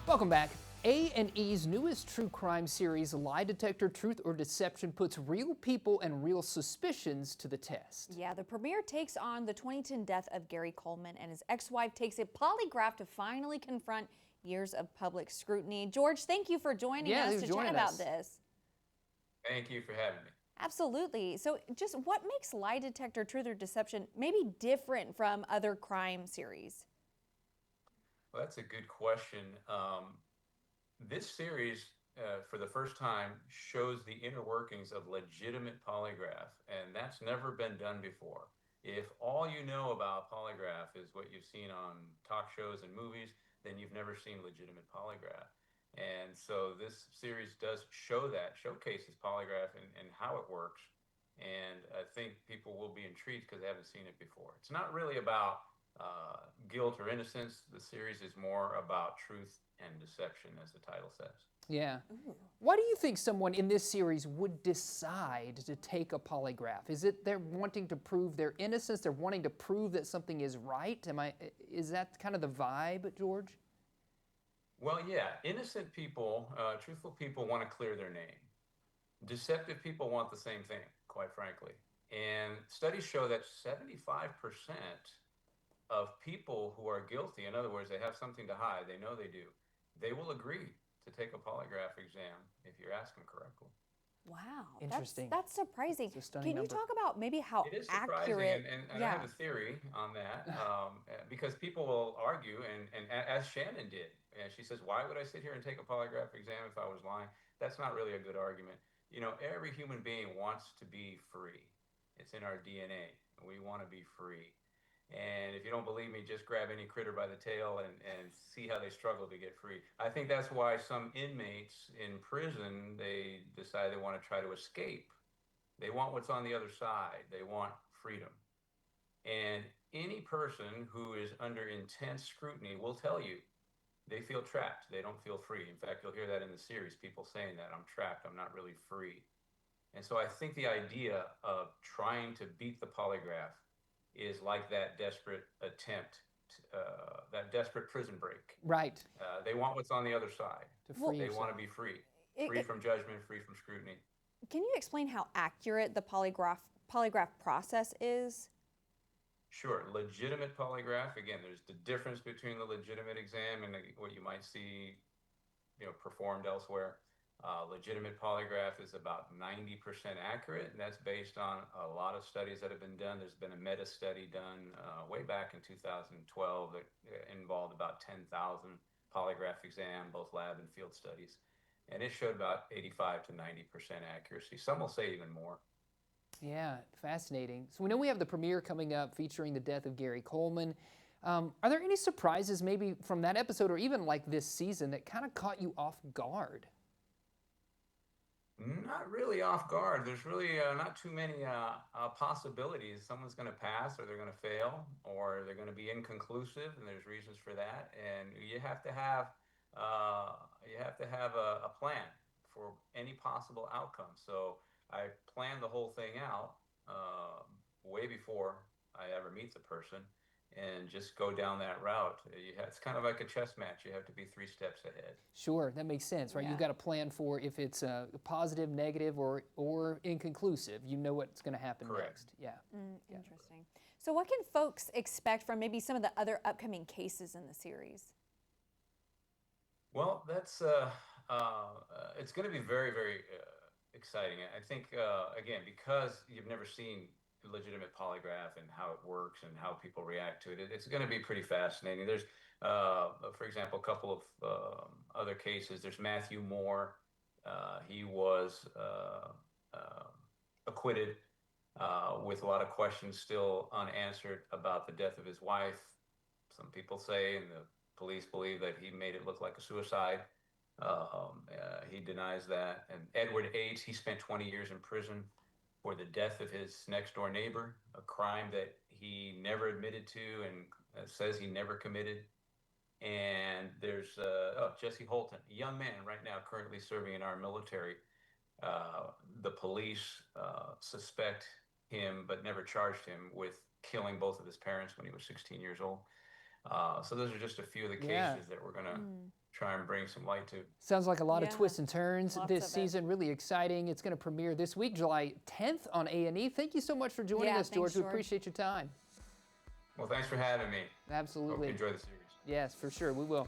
Welcome back. A&E's newest true crime series, Lie Detector, Truth or Deception, puts real people and real suspicions to the test. Yeah, the premiere takes on the 2010 death of Gary Coleman, and his ex-wife takes a polygraph to finally confront years of public scrutiny. George, thank you for joining us to chat about this. Thank you for having me. Absolutely. So just what makes Lie Detector, Truth or Deception maybe different from other crime series? Well, that's a good question. This series, for the first time, shows the inner workings of legitimate polygraph, and that's never been done before. If all you know about polygraph is what you've seen on talk shows and movies, then you've never seen legitimate polygraph. And so this series does show that, showcases polygraph and how it works. And I think people will be intrigued because they haven't seen it before. It's not really about guilt or innocence. The series is more about truth and deception, as the title says. Yeah. Ooh. Why do you think someone in this series would decide to take a polygraph? Is it they're wanting to prove their innocence? They're wanting to prove that something is right? Is that kind of the vibe, George? Well, yeah, innocent people, truthful people want to clear their name. Deceptive people want the same thing, quite frankly. And studies show that 75% of people who are guilty, in other words, they have something to hide, they know they do, they will agree to take a polygraph exam if you ask them correctly. Wow, interesting. That's surprising. Can you number. talk about maybe how it is accurate? surprising, and I have a theory on that because people will argue, and as Shannon did, and she says, "Why would I sit here and take a polygraph exam if I was lying?" That's not really a good argument. You know, every human being wants to be free. It's in our DNA. We want to be free. And if you don't believe me, just grab any critter by the tail and see how they struggle to get free. I think that's why some inmates in prison, they decide they want to try to escape. They want what's on the other side. They want freedom. And any person who is under intense scrutiny will tell you they feel trapped. They don't feel free. In fact, you'll hear that in the series, people saying that, I'm trapped, I'm not really free. And so I think the idea of trying to beat the polygraph is like that desperate attempt, that desperate prison break. Right. They want what's on the other side. They want to be free, free from judgment, free from scrutiny. Can you explain how accurate the polygraph process is? Sure. Legitimate polygraph, again, there's the difference between the legitimate exam and what you might see, performed elsewhere. Legitimate polygraph is about 90% accurate, and that's based on a lot of studies that have been done. There's been a meta study done way back in 2012 that involved about 10,000 polygraph exam, both lab and field studies. And it showed about 85 to 90% accuracy. Some will say even more. Yeah, fascinating. So we know we have the premiere coming up featuring the death of Gary Coleman. Are there any surprises maybe from that episode or even like this season that kind of caught you off guard? Not really off guard. There's really not too many possibilities. Someone's going to pass, or they're going to fail, or they're going to be inconclusive, and there's reasons for that. And you have to have a plan for any possible outcome. So I planned the whole thing out way before I ever meet the person, and just go down that route. It's kind of like a chess match. You have to be 3 steps ahead. Sure, that makes sense, right? Yeah. You've got a plan for if it's a positive, negative, or inconclusive. You know what's going to happen next. Yeah. Interesting. So what can folks expect from maybe some of the other upcoming cases in the series? Well, that's it's going to be very, very exciting. I think, again, because you've never seen legitimate polygraph and how it works and how people react to it, it's going to be pretty fascinating. There's, for example, a couple of other cases. There's Matthew Moore. He was acquitted with a lot of questions still unanswered about the death of his wife. Some people say, and the police believe, that he made it look like a suicide. He denies that. And Edward Yates, he spent 20 years in prison for the death of his next door neighbor, a crime that he never admitted to and says he never committed. And there's Jesse Holton, a young man right now currently serving in our military. The police suspect him but never charged him with killing both of his parents when he was 16 years old. So those are just a few of the cases that we're going to try and bring some light to. Sounds like a lot of twists and turns this of season. Really exciting. It's going to premiere this week, July 10th on A&E. Thank you so much for joining us, George. We appreciate your time. Well, thanks for having me. Absolutely. Hope you enjoy the series. Yes, for sure. We will.